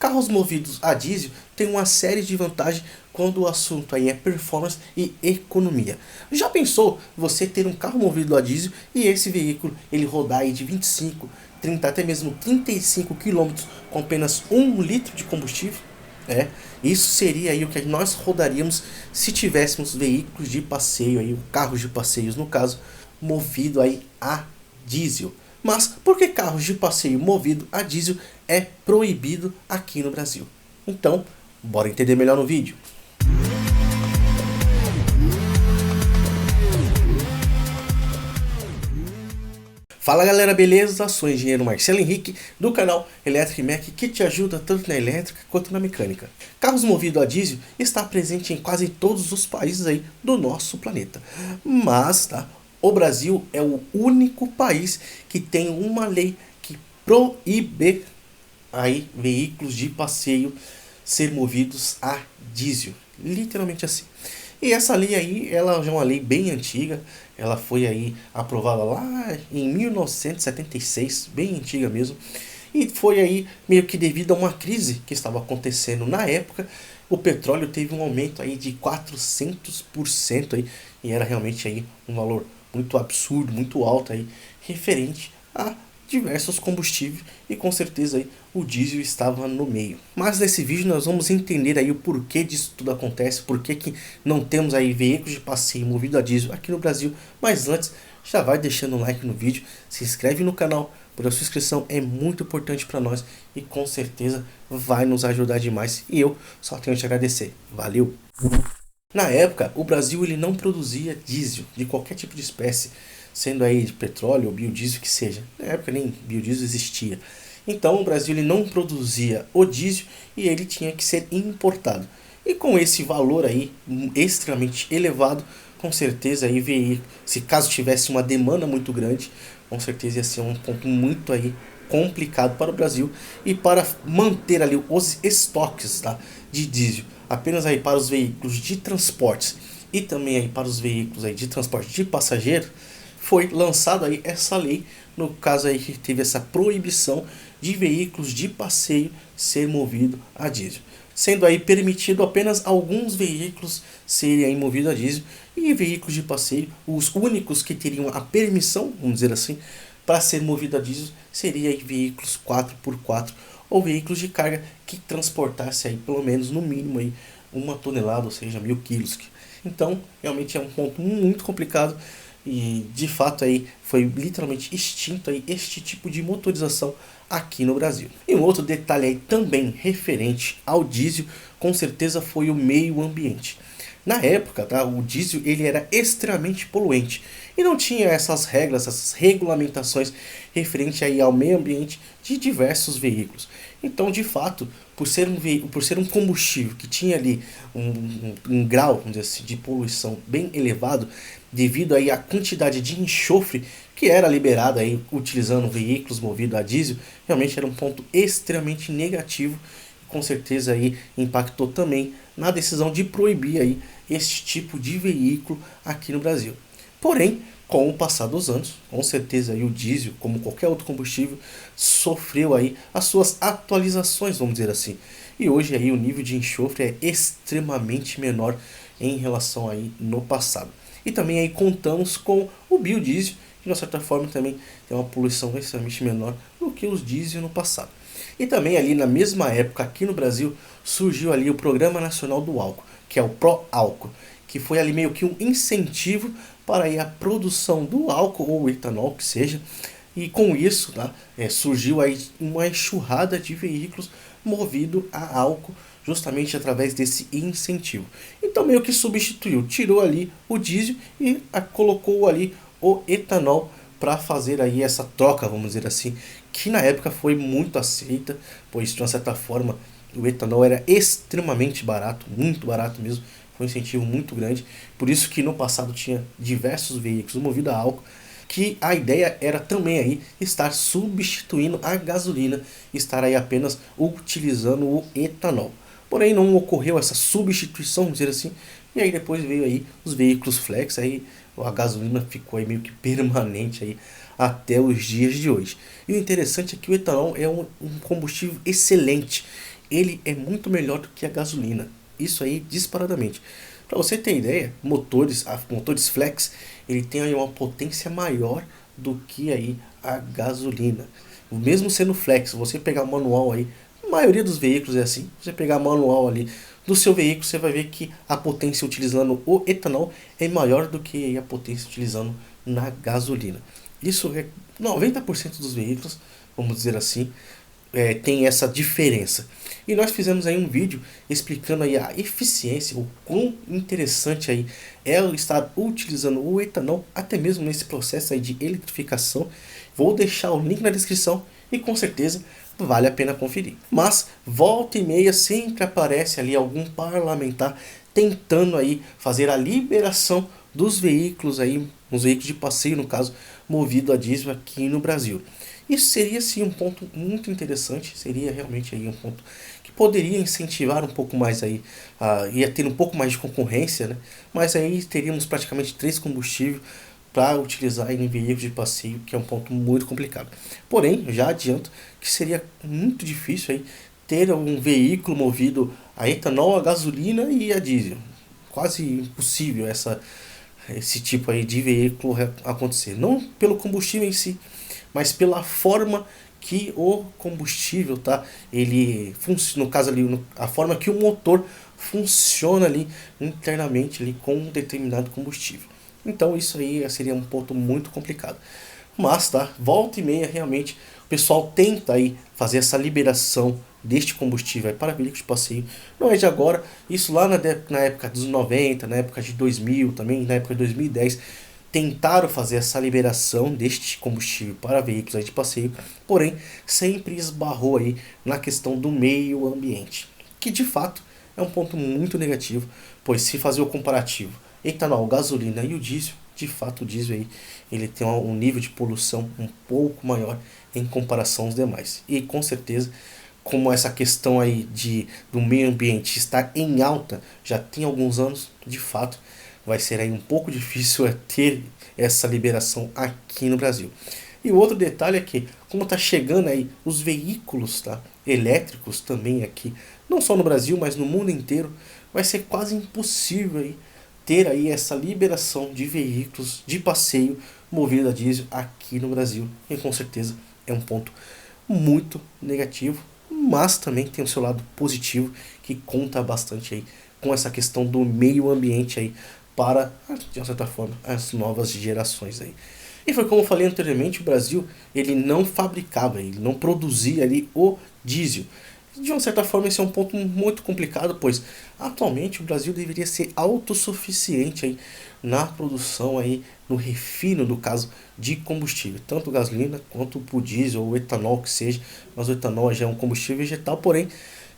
carros movidos a diesel têm uma série de vantagens quando o assunto aí é performance e economia. Já pensou você ter um carro movido a diesel e esse veículo ele rodar aí de 25, 30 até mesmo 35 quilômetros com apenas 1 litro de combustível? Isso seria aí o que nós rodaríamos se tivéssemos veículos de passeio aí, carros de passeios no caso, movido aí a diesel. Mas por que carros de passeio movido a diesel é proibido aqui no Brasil? Então, bora entender melhor no vídeo. Fala galera, beleza? Sou o engenheiro Marcelo Henrique do canal Electric Mac, que te ajuda tanto na elétrica quanto na mecânica. Carros movidos a diesel está presente em quase todos os países aí do nosso planeta. Mas, o Brasil é o único país que tem uma lei que proíbe aí veículos de passeio ser movidos a diesel, literalmente assim. E essa lei aí, ela já é uma lei bem antiga, ela foi aí aprovada lá em 1976, bem antiga mesmo. E foi aí meio que devido a uma crise que estava acontecendo na época. O petróleo teve um aumento aí de 400% aí, e era realmente aí um valor muito absurdo, muito alto aí, referente a diversos combustíveis, e com certeza aí o diesel estava no meio. Mas nesse vídeo nós vamos entender aí o porquê disso tudo acontece, porquê que não temos aí veículos de passeio movido a diesel aqui no Brasil. Mas antes, já vai deixando um like no vídeo, se inscreve no canal, porque a sua inscrição é muito importante para nós e com certeza vai nos ajudar demais, e eu só tenho a te agradecer. Valeu! Na época, o Brasil ele não produzia diesel de qualquer tipo de espécie, sendo aí de petróleo ou biodiesel que seja. Na época nem biodiesel existia. Então o Brasil ele não produzia o diesel e ele tinha que ser importado. E com esse valor aí extremamente elevado, com certeza aí veio, se caso tivesse uma demanda muito grande, com certeza ia ser um ponto muito aí complicado para o Brasil, e para manter ali os estoques de diesel apenas aí para os veículos de transportes e também aí para os veículos aí de transporte de passageiro, foi lançada aí essa lei, no caso aí que teve essa proibição de veículos de passeio ser movido a diesel, sendo aí permitido apenas alguns veículos serem aí movidos a diesel, e veículos de passeio, os únicos que teriam a permissão, vamos dizer assim, para ser movido a diesel, seria aí veículos 4x4 ou veículos de carga que transportasse aí pelo menos no mínimo aí 1 tonelada, ou seja, 1000 quilos. Então realmente é um ponto muito complicado, e de fato aí foi literalmente extinto aí este tipo de motorização aqui no Brasil. E um outro detalhe aí também referente ao diesel, com certeza foi o meio ambiente. Na época, o diesel ele era extremamente poluente e não tinha essas regras, essas regulamentações referente aí ao meio ambiente de diversos veículos. Então, de fato, por ser um combustível que tinha ali um grau, vamos dizer assim, de poluição bem elevado, devido aí à quantidade de enxofre que era liberada aí utilizando veículos movidos a diesel, realmente era um ponto extremamente negativo. Com certeza aí impactou também na decisão de proibir aí este tipo de veículo aqui no Brasil. Porém, com o passar dos anos, com certeza aí o diesel, como qualquer outro combustível, sofreu aí as suas atualizações, vamos dizer assim. E hoje aí o nível de enxofre é extremamente menor em relação aí no passado. E também aí contamos com o biodiesel, que de certa forma também tem uma poluição extremamente menor do que os diesel no passado. E também ali na mesma época aqui no Brasil surgiu ali o Programa Nacional do Álcool, que é o Pró-Álcool, que foi ali meio que um incentivo para aí a produção do álcool ou etanol que seja. E com isso surgiu aí uma enxurrada de veículos movidos a álcool, justamente através desse incentivo. Então meio que substituiu, tirou ali o diesel e colocou ali o etanol para fazer aí essa troca, vamos dizer assim, que na época foi muito aceita, pois de uma certa forma o etanol era extremamente barato, muito barato mesmo, foi um incentivo muito grande. Por isso que no passado tinha diversos veículos movidos a álcool, que a ideia era também aí estar substituindo a gasolina, estar aí apenas utilizando o etanol. Porém não ocorreu essa substituição, vamos dizer assim, e aí depois veio aí os veículos flex, aí a gasolina ficou aí meio que permanente aí até os dias de hoje. E o interessante é que o etanol é um combustível excelente, ele é muito melhor do que a gasolina. Isso aí disparadamente. Para você ter ideia, motores flex, ele tem aí uma potência maior do que aí a gasolina. Mesmo sendo flex, você pegar manual aí, a maioria dos veículos é assim, você pegar manual ali do seu veículo, você vai ver que a potência utilizando o etanol é maior do que a potência utilizando na gasolina. Isso é 90% dos veículos, vamos dizer assim, tem essa diferença. E nós fizemos aí um vídeo explicando aí a eficiência, o quão interessante aí é estar utilizando o etanol, até mesmo nesse processo aí de eletrificação. Vou deixar o link na descrição e com certeza vale a pena conferir. Mas volta e meia sempre aparece ali algum parlamentar tentando aí fazer a liberação dos veículos aí, os veículos de passeio no caso, movido a diesel aqui no Brasil. Isso seria sim um ponto muito interessante, seria realmente aí um ponto que poderia incentivar um pouco mais aí, ia ter um pouco mais de concorrência, né? Mas aí teríamos praticamente 3 combustíveis para utilizar em veículos de passeio, que é um ponto muito complicado. Porém, já adianto que seria muito difícil aí ter um veículo movido a etanol, a gasolina e a diesel. Quase impossível esse tipo aí de veículo acontecer. Não pelo combustível em si, mas pela forma que o combustível, tá? Ele funciona, no caso ali, a forma que o motor funciona ali internamente ali com um determinado combustível. Então isso aí seria um ponto muito complicado. Mas tá, volta e meia realmente o pessoal tenta aí fazer essa liberação deste combustível para veículos de passeio. Não é de agora, isso lá na época dos 90, na época de 2000 também, na época de 2010, tentaram fazer essa liberação deste combustível para veículos aí de passeio, porém sempre esbarrou aí na questão do meio ambiente, que de fato é um ponto muito negativo, pois se fazer o comparativo etanol, gasolina e o diesel, de fato o diesel aí, ele tem um nível de poluição um pouco maior em comparação aos demais. E com certeza, como essa questão aí do meio ambiente está em alta, já tem alguns anos, de fato, vai ser aí um pouco difícil ter essa liberação aqui no Brasil. E o outro detalhe é que, como está chegando aí os veículos, tá, elétricos também aqui, não só no Brasil, mas no mundo inteiro, vai ser quase impossível aí ter aí essa liberação de veículos de passeio movido a diesel aqui no Brasil. E com certeza é um ponto muito negativo, mas também tem o seu lado positivo, que conta bastante aí com essa questão do meio ambiente aí para, de uma certa forma, as novas gerações aí. E foi como eu falei anteriormente, o Brasil ele não fabricava, ele não produzia ali o diesel. De uma certa forma esse é um ponto muito complicado, pois atualmente o Brasil deveria ser autossuficiente aí na produção aí, no refino do caso de combustível, tanto gasolina quanto o diesel ou etanol que seja, mas o etanol já é um combustível vegetal, porém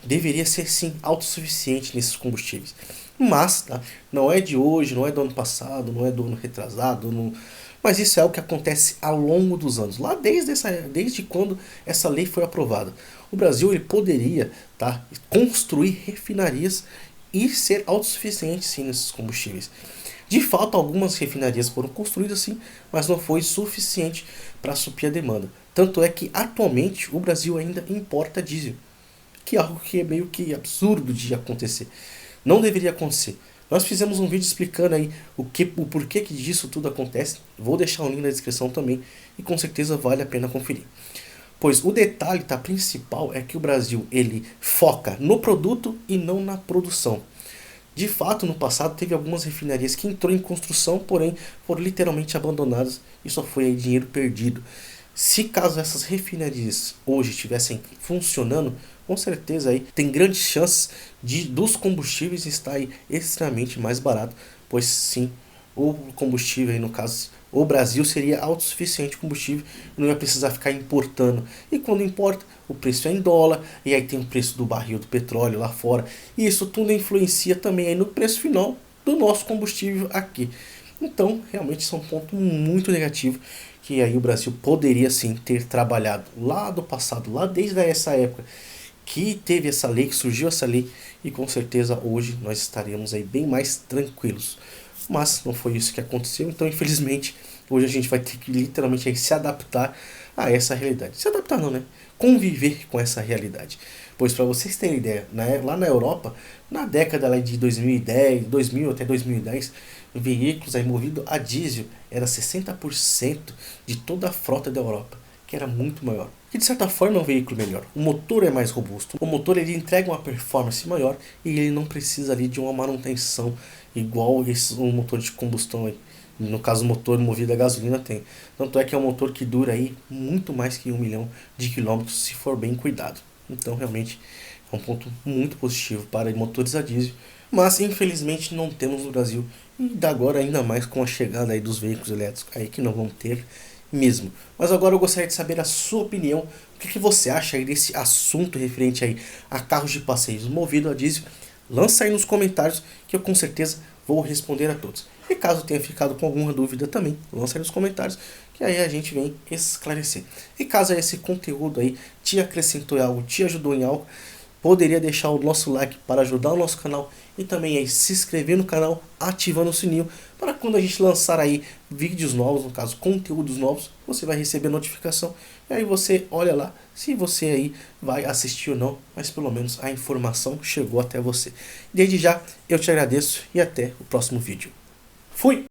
deveria ser sim autossuficiente nesses combustíveis. Mas tá, não é de hoje, não é do ano passado, não é do ano retrasado, não... mas isso é o que acontece ao longo dos anos, lá desde quando essa lei foi aprovada. O Brasil ele poderia, tá, construir refinarias e ser autossuficiente sim nesses combustíveis. De fato, algumas refinarias foram construídas sim, mas não foi suficiente para suprir a demanda. Tanto é que atualmente o Brasil ainda importa diesel, que é algo que é meio que absurdo de acontecer. Não deveria acontecer. Nós fizemos um vídeo explicando aí o porquê que disso tudo acontece. Vou deixar o link na descrição também e com certeza vale a pena conferir. Pois o detalhe principal é que o Brasil ele foca no produto e não na produção. De fato, no passado teve algumas refinarias que entrou em construção, porém foram literalmente abandonadas e só foi aí dinheiro perdido. Se caso essas refinarias hoje estivessem funcionando, com certeza aí tem grandes chances dos combustíveis estar aí extremamente mais barato, pois sim, o combustível aí no caso, o Brasil seria autossuficiente em combustível, não ia precisar ficar importando. E quando importa, o preço é em dólar, e aí tem o preço do barril do petróleo lá fora, e isso tudo influencia também aí no preço final do nosso combustível aqui. Então, realmente isso é um ponto muito negativo, que aí o Brasil poderia sim ter trabalhado lá do passado, lá desde essa época, que teve essa lei, que surgiu essa lei, e com certeza hoje nós estaríamos aí bem mais tranquilos. Mas não foi isso que aconteceu, então infelizmente hoje a gente vai ter que literalmente aí se adaptar a essa realidade. Se adaptar não, né? Conviver com essa realidade. Pois para vocês terem ideia, lá na Europa, na década lá de 2010, 2000 até 2010, veículos aí movidos a diesel era 60% de toda a frota da Europa, que era muito maior. Que de certa forma é um veículo melhor. O motor é mais robusto, o motor ele entrega uma performance maior e ele não precisa ali de uma manutenção igual um motor de combustão aí. No caso, o motor movido a gasolina tem. Tanto é que é um motor que dura aí muito mais que 1 milhão de quilômetros se for bem cuidado. Então, realmente, é um ponto muito positivo para motores a diesel. Mas, infelizmente, não temos no Brasil. E da agora, ainda mais com a chegada aí dos veículos elétricos, aí que não vão ter mesmo. Mas agora eu gostaria de saber a sua opinião. O que você acha aí desse assunto referente aí a carros de passeios movidos a diesel? Lança aí nos comentários que eu com certeza vou responder a todos. E caso tenha ficado com alguma dúvida também, lança aí nos comentários que aí a gente vem esclarecer. E caso esse conteúdo aí te acrescentou em algo, te ajudou em algo, poderia deixar o nosso like para ajudar o nosso canal e também aí se inscrever no canal ativando o sininho para quando a gente lançar aí vídeos novos, no caso conteúdos novos, você vai receber notificação e aí você olha lá se você aí vai assistir ou não, mas pelo menos a informação chegou até você. Desde já eu te agradeço e até o próximo vídeo. Fui!